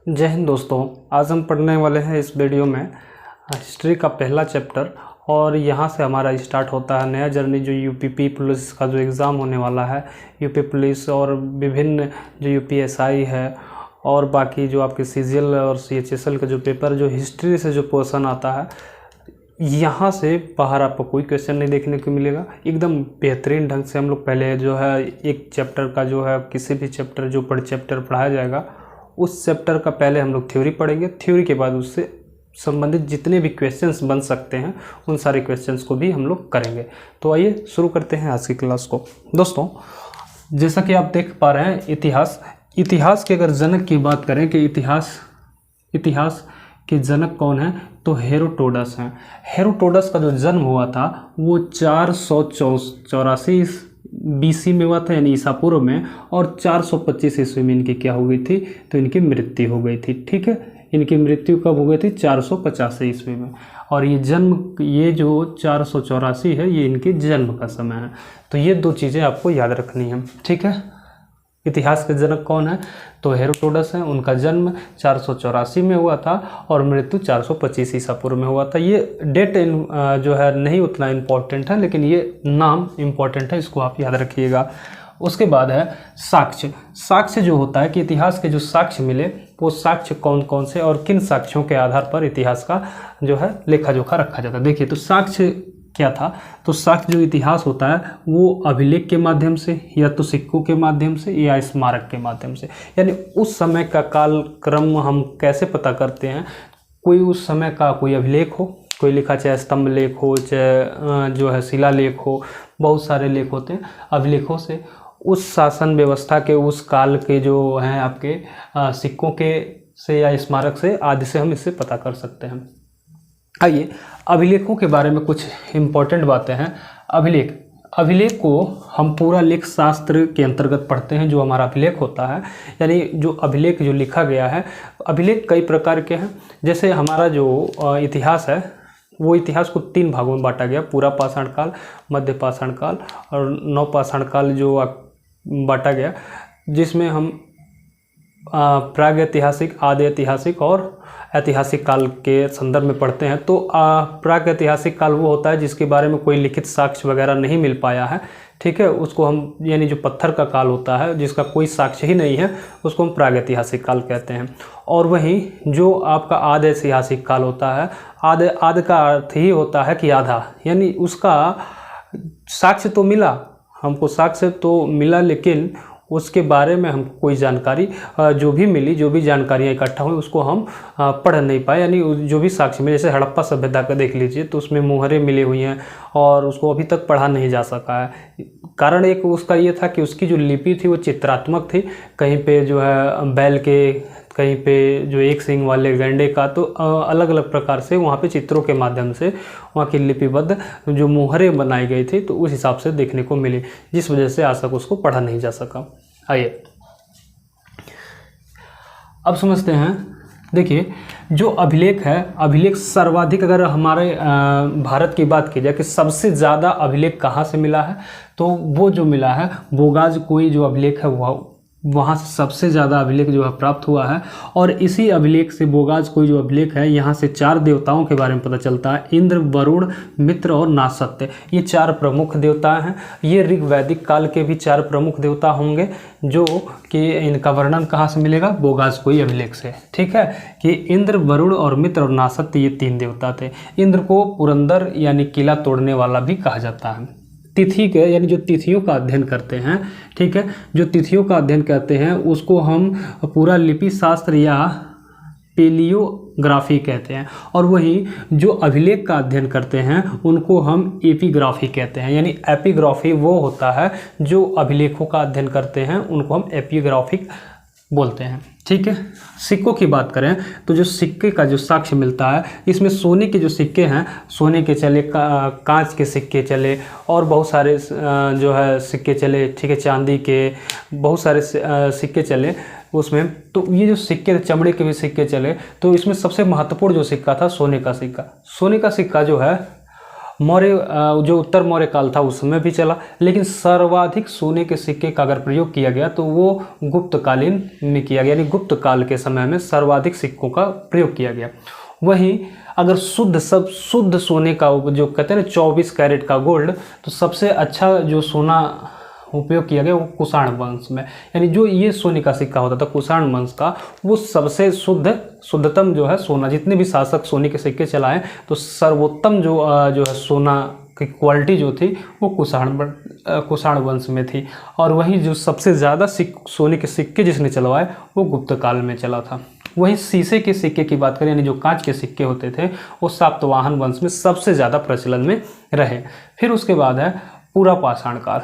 जय हिंद दोस्तों। आज हम पढ़ने वाले हैं इस वीडियो में हिस्ट्री का पहला चैप्टर। और यहाँ से हमारा स्टार्ट होता है नया जर्नी जो यूपी पुलिस का जो एग्ज़ाम होने वाला है। यूपी पुलिस और विभिन्न जो यूपीएसआई है और बाकी जो आपके सीजीएल और सीएचएसएल का जो पेपर जो हिस्ट्री से जो पोर्शन आता है, यहाँ से बाहर आपको कोई क्वेश्चन नहीं देखने को मिलेगा। एकदम बेहतरीन ढंग से हम लोग पहले जो है एक चैप्टर का जो है किसी भी चैप्टर जो चैप्टर पढ़ाया जाएगा उस चैप्टर का पहले हम लोग थ्योरी पढ़ेंगे। थ्योरी के बाद उससे संबंधित जितने भी क्वेश्चंस बन सकते हैं उन सारे क्वेश्चंस को भी हम लोग करेंगे। तो आइए शुरू करते हैं आज की क्लास को। दोस्तों, जैसा कि आप देख पा रहे हैं इतिहास के अगर जनक की बात करें कि इतिहास के जनक कौन है तो हेरोडोटस हैं। हेरोडोटस का जो जन्म हुआ था वो 484 BC में हुआ था, यानी ईसा पूर्व में, और 425 ईस्वी में इनकी क्या हो गई थी तो इनकी मृत्यु हो गई थी। ठीक है, इनकी मृत्यु कब हो गई थी 450 ईस्वी में। और ये जो 484 है ये इनके जन्म का समय है। तो ये दो चीज़ें आपको याद रखनी है। ठीक है, इतिहास के जनक कौन है तो हेरोडोटस है। उनका जन्म 484 में हुआ था और मृत्यु 425 ईसा पूर्व में हुआ था। ये डेट जो है नहीं उतना इम्पोर्टेंट है, लेकिन ये नाम इम्पोर्टेंट है, इसको आप याद रखिएगा। उसके बाद है साक्ष्य जो होता है कि इतिहास के जो साक्ष्य मिले वो साक्ष्य कौन कौन से और किन साक्ष्यों के आधार पर इतिहास का जो है लेखा जोखा रखा जाता है। देखिए, तो साक्ष्य क्या था तो साक्ष्य जो इतिहास होता है वो अभिलेख के माध्यम से या तो सिक्कों के माध्यम से या स्मारक के माध्यम से, यानी उस समय का काल क्रम हम कैसे पता करते हैं। कोई उस समय का कोई अभिलेख हो, कोई लिखा, चाहे स्तंभ लेख हो, चाहे जो है शिलालेख हो, बहुत सारे लेख होते हैं। अभिलेखों से उस शासन व्यवस्था के उस काल के जो हैं आपके सिक्कों के से या स्मारक से आदि से हम इससे पता कर सकते हैं। आइए अभिलेखों के बारे में कुछ इम्पोर्टेंट बातें हैं। अभिलेख को हम पूरा लेख शास्त्र के अंतर्गत पढ़ते हैं। जो हमारा अभिलेख होता है, यानी जो अभिलेख जो लिखा गया है, अभिलेख कई प्रकार के हैं। जैसे हमारा जो इतिहास है वो इतिहास को 3 भागों में बांटा गया, पूरा पाषाण काल, मध्य पाषाण काल और नवपाषाण काल जो बांटा गया, जिसमें हम प्राग ऐतिहासिक, आदि ऐतिहासिक और ऐतिहासिक काल के संदर्भ में पढ़ते हैं। तो प्राग ऐतिहासिक काल वो होता है जिसके बारे में कोई लिखित साक्ष्य वगैरह नहीं मिल पाया है। ठीक है, उसको हम, यानी जो पत्थर का काल होता है जिसका कोई साक्ष्य ही नहीं है, उसको हम प्राग ऐतिहासिक काल कहते हैं। और वहीं जो आपका आदि ऐतिहासिक काल होता है, आदि का अर्थ ही होता है कि आधा, यानी उसका साक्ष्य तो मिला, हमको साक्ष्य तो मिला, लेकिन उसके बारे में हमको कोई जानकारी जो भी मिली, जो भी जानकारियाँ इकट्ठा हुई उसको हम पढ़ नहीं पाए। यानी जो भी साक्ष्य मिले, जैसे हड़प्पा सभ्यता का देख लीजिए तो उसमें मुहरें मिली हुई हैं और उसको अभी तक पढ़ा नहीं जा सका है। कारण एक उसका ये था कि उसकी जो लिपि थी वो चित्रात्मक थी। कहीं पे जो है बैल के, कहीं पे जो एक सींग वाले गैंडे का, तो अलग अलग प्रकार से वहाँ पे चित्रों के माध्यम से वहाँ की लिपिबद्ध जो मुहरें बनाई गई थी तो उस हिसाब से देखने को मिली, जिस वजह से आज तक उसको पढ़ा नहीं जा सका। आइए अब समझते हैं। देखिए, जो अभिलेख है, अभिलेख सर्वाधिक, अगर हमारे भारत की बात की जाए कि सबसे ज़्यादा अभिलेख कहाँ से मिला है तो वो जो मिला है बोगाज कोई जो अभिलेख है वहाँ से सबसे ज़्यादा अभिलेख जो है प्राप्त हुआ है। और इसी अभिलेख से, बोगाज कोई जो अभिलेख है, यहाँ से 4 देवताओं के बारे में पता चलता है। इंद्र, वरुण, मित्र और नासत्य, ये 4 प्रमुख देवता हैं। ये ऋग वैदिक काल के भी 4 प्रमुख देवता होंगे, जो कि इनका वर्णन कहाँ से मिलेगा, बोगाज कोई अभिलेख से। ठीक है, कि इंद्र, वरुण और मित्र और नासत्य ये 3 देवता थे। इंद्र को पुरंदर यानी किला तोड़ने वाला भी कहा जाता है। तिथि के, यानी जो तिथियों का अध्ययन करते हैं, ठीक है, जो तिथियों का अध्ययन करते हैं उसको हम पूरा लिपि शास्त्र या पेलियोग्राफी कहते हैं। और वहीं जो अभिलेख का अध्ययन करते हैं उनको हम एपिग्राफी कहते हैं। यानी एपिग्राफी वो होता है जो अभिलेखों का अध्ययन करते हैं, उनको हम एपिग्राफिक बोलते हैं। ठीक है, सिक्कों की बात करें तो जो सिक्के का जो साक्ष्य मिलता है, इसमें सोने के जो सिक्के हैं, सोने के चले, कांच के सिक्के चले और बहुत सारे जो है सिक्के चले। ठीक है, चांदी के बहुत सारे सिक्के चले उसमें। तो ये जो सिक्के, चमड़े के भी सिक्के चले, तो इसमें सबसे महत्वपूर्ण जो सिक्का था सोने का सिक्का। सोने का सिक्का जो है मौर्य जो उत्तर मौर्य काल था उसमें भी चला, लेकिन सर्वाधिक सोने के सिक्के का अगर प्रयोग किया गया तो वो गुप्तकालीन में किया गया, यानी गुप्त काल के समय में सर्वाधिक सिक्कों का प्रयोग किया गया। वहीं अगर शुद्ध सोने का जो कहते हैं ना 24 कैरेट का गोल्ड, तो सबसे अच्छा जो सोना उपयोग किया गया वो कुषाण वंश में, यानी जो ये सोने का सिक्का होता था कुषाण वंश का, वो सबसे शुद्धतम जो है सोना, जितने भी शासक सोने के सिक्के चलाए तो सर्वोत्तम जो है सोना की क्वालिटी जो थी वो कुषाण वंश में थी। और वहीं जो सबसे ज़्यादा सोने के सिक्के जिसने चलवाए वो गुप्त काल में चला था। वहीं शीशे के सिक्के की बात करें, यानी जो कांच के सिक्के होते थे, वो सातवाहन वंश में सबसे ज़्यादा प्रचलन में रहे। फिर उसके बाद है पूरा पाषाण काल,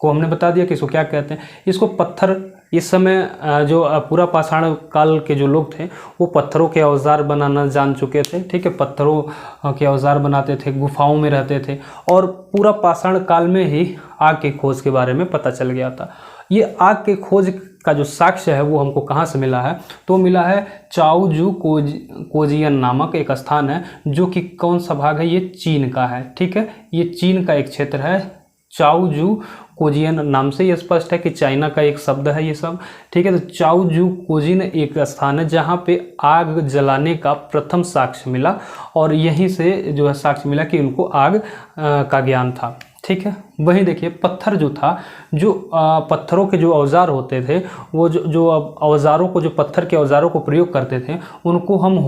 को हमने बता दिया कि इसको क्या कहते हैं। इसको पत्थर, इस समय जो पूरा पाषाण काल के जो लोग थे वो पत्थरों के औजार बनाना जान चुके थे, ठीक है, पत्थरों के औजार बनाते थे, गुफाओं में रहते थे, और पूरा पाषाण काल में ही आग की खोज के बारे में पता चल गया था। ये आग के खोज का जो साक्ष्य है वो हमको कहाँ से मिला है, तो मिला है चाओजू कोजियन नामक एक स्थान है, जो कि कौन सा भाग है, ये चीन का है, ठीक है, ये चीन का एक क्षेत्र है। चाओजू कोजियन नाम से ये स्पष्ट है कि चाइना का एक शब्द है ये सब, ठीक है। तो चाओजू कोजिन एक स्थान है जहाँ पे आग जलाने का प्रथम साक्ष्य मिला, और यहीं से जो है साक्ष्य मिला कि उनको आग का ज्ञान था, ठीक है। वहीं देखिए पत्थर जो था, जो पत्थरों के जो औजार होते थे, वो जो औजारों को, जो पत्थर के औजारों को प्रयोग करते थे, उनको हम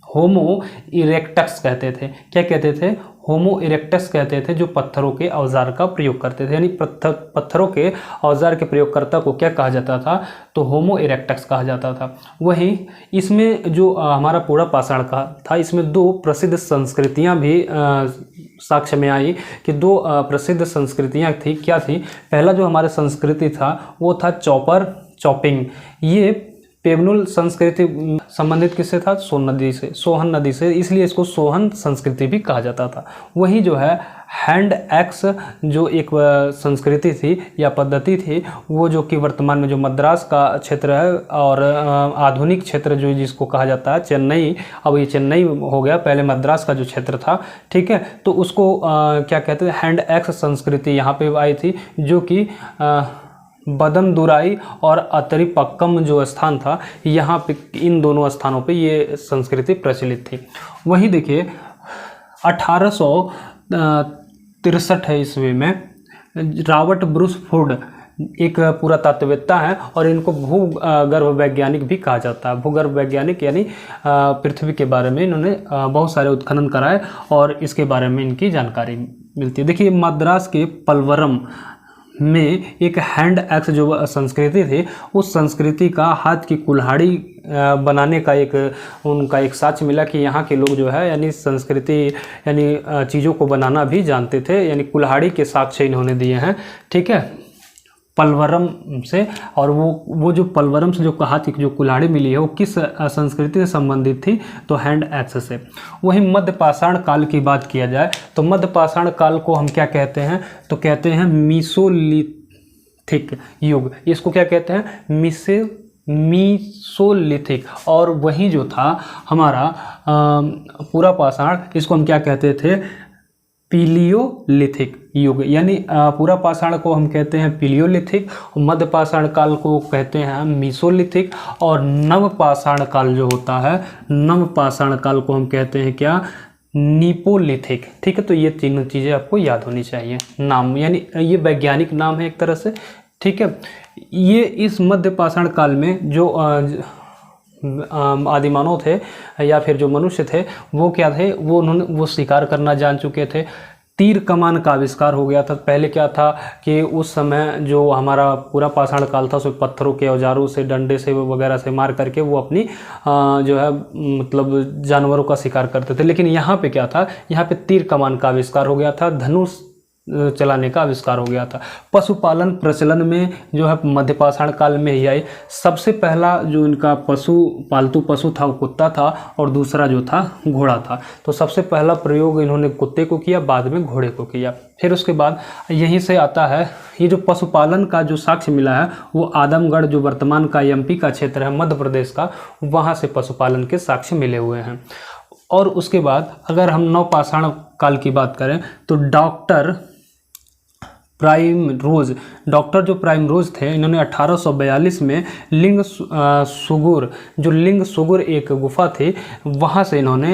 होमो इरेक्टस कहते थे। क्या कहते थे? होमो इरेक्टस कहते थे, जो पत्थरों के औजार का प्रयोग करते थे। यानी पत्थरों के औजार के प्रयोगकर्ता को क्या कहा जाता था, तो होमो इरेक्टस कहा जाता था। वहीं इसमें जो हमारा पूरा पाषाण का था, इसमें दो प्रसिद्ध संस्कृतियां भी साक्ष्य में आई कि दो प्रसिद्ध संस्कृतियां थी। क्या थी? पहला जो हमारे संस्कृति था वो था चॉपिंग। ये पेबनुल संस्कृति संबंधित किससे था? सोहन नदी से, इसलिए इसको सोहन संस्कृति भी कहा जाता था। वही जो है हैंड एक्स जो एक संस्कृति थी या पद्धति थी, वो जो कि वर्तमान में जो मद्रास का क्षेत्र है और आधुनिक क्षेत्र जो जिसको कहा जाता है चेन्नई, अब ये चेन्नई हो गया, पहले मद्रास का जो क्षेत्र था, ठीक है, तो उसको क्या कहते हैं, हैंड एक्स संस्कृति यहाँ पे आई थी, जो कि बदनदुराई और अतरीपक्कम जो स्थान था, यहाँ पे इन दोनों स्थानों पे ये संस्कृति प्रचलित थी। वहीं देखिए 1863 ईस्वी में रॉबर्ट ब्रूस फूड एक पुरातत्ववेत्ता है, और इनको भूगर्भ वैज्ञानिक भी कहा जाता है। भूगर्भ वैज्ञानिक यानी पृथ्वी के बारे में इन्होंने बहुत सारे उत्खनन कराए और इसके बारे में इनकी जानकारी मिलती है। देखिए मद्रास के पलवरम में एक हैंड एक्स जो संस्कृति थी, उस संस्कृति का हाथ की कुल्हाड़ी बनाने का उनका एक साक्ष्य मिला कि यहाँ के लोग जो है यानी संस्कृति यानी चीज़ों को बनाना भी जानते थे, यानी कुल्हाड़ी के साक्ष्य इन्होंने दिए हैं, ठीक है, पलवरम से। और वो जो पलवरम से जो हाथ की जो कुल्हाड़ी मिली है वो किस संस्कृति से संबंधित थी, तो हैंड एक्स से। वहीं मध्य पाषाण काल की बात किया जाए तो मध्य पाषाण काल को हम क्या कहते हैं, तो कहते हैं मीसोलिथिक युग। इसको क्या कहते हैं? मीसोलिथिक। और वहीं जो था हमारा पूरा पाषाण, इसको हम क्या कहते थे? पीलियोलिथिक युग। यानी पूरा पाषाण को हम कहते हैं पीलियोलिथिक, मध्य पाषाण काल को कहते हैं मीसोलिथिक, और नव पाषाण काल जो होता है, नव पाषाण काल को हम कहते हैं क्या? निपोलिथिक, ठीक है। तो ये तीनों चीज़ें आपको याद होनी चाहिए, नाम यानी ये वैज्ञानिक नाम है एक तरह से, ठीक है। ये इस मध्य पाषाण काल में जो आदिमानव थे या फिर जो मनुष्य थे वो क्या थे, वो शिकार करना जान चुके थे। तीर कमान का आविष्कार हो गया था। पहले क्या था कि उस समय जो हमारा पूरा पाषाण काल था उसमें पत्थरों के औजारों से, डंडे से वगैरह से मार करके वो अपनी जो है मतलब जानवरों का शिकार करते थे। लेकिन यहाँ पे क्या था, यहाँ पे तीर कमान का आविष्कार हो गया था, धनुष चलाने का आविष्कार हो गया था। पशुपालन प्रचलन में जो है मध्य पाषाण काल में ही आई। सबसे पहला जो इनका पालतू पशु था वो कुत्ता था, और दूसरा जो था घोड़ा था। तो सबसे पहला प्रयोग इन्होंने कुत्ते को किया, बाद में घोड़े को किया। फिर उसके बाद यहीं से आता है ये जो पशुपालन का जो साक्ष्य मिला है वो आदमगढ़ जो वर्तमान का एमपी का क्षेत्र है मध्य प्रदेश का, वहाँ से पशुपालन के साक्ष्य मिले हुए हैं। और उसके बाद अगर हम नवपाषाण काल की बात करें तो डॉक्टर जो प्राइम रोज थे, इन्होंने 1842 में लिंग सुगुर एक गुफा थी, वहाँ से इन्होंने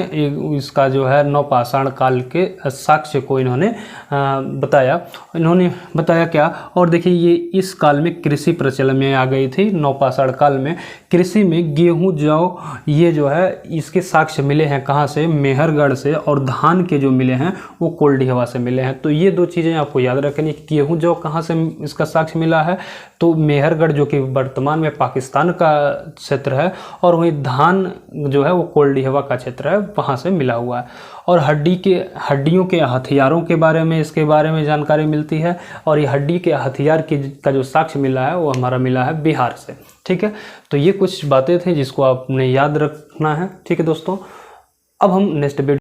इसका जो है नवपाषाण काल के साक्ष्य को इन्होंने बताया। इन्होंने बताया क्या, और देखिए ये इस काल में कृषि प्रचलन में आ गई थी। नवपाषाण काल में कृषि में गेहूँ, जौ, ये जो है इसके साक्ष्य मिले हैं कहाँ से, मेहरगढ़ से, और धान के जो मिले हैं वो कोल्डीहवा से मिले हैं। तो ये दो चीज़ें आपको याद रखनी कि गेहूँ जौ कहाँ से इसका साक्ष्य मिला है, तो मेहरगढ़ जो कि वर्तमान में पाकिस्तान का क्षेत्र है, और वहीं धान जो है वो कोल्डीहवा का क्षेत्र है, वहाँ से मिला हुआ है। और हड्डियों के हथियारों के बारे में, इसके बारे में जानकारी मिलती है, और ये हड्डी के हथियार का जो साक्ष्य मिला है वो हमारा मिला है बिहार से। ठीक है, तो ये कुछ बातें थी जिसको आपने याद रखना है। ठीक है दोस्तों, अब हम नेक्स्ट वीडियो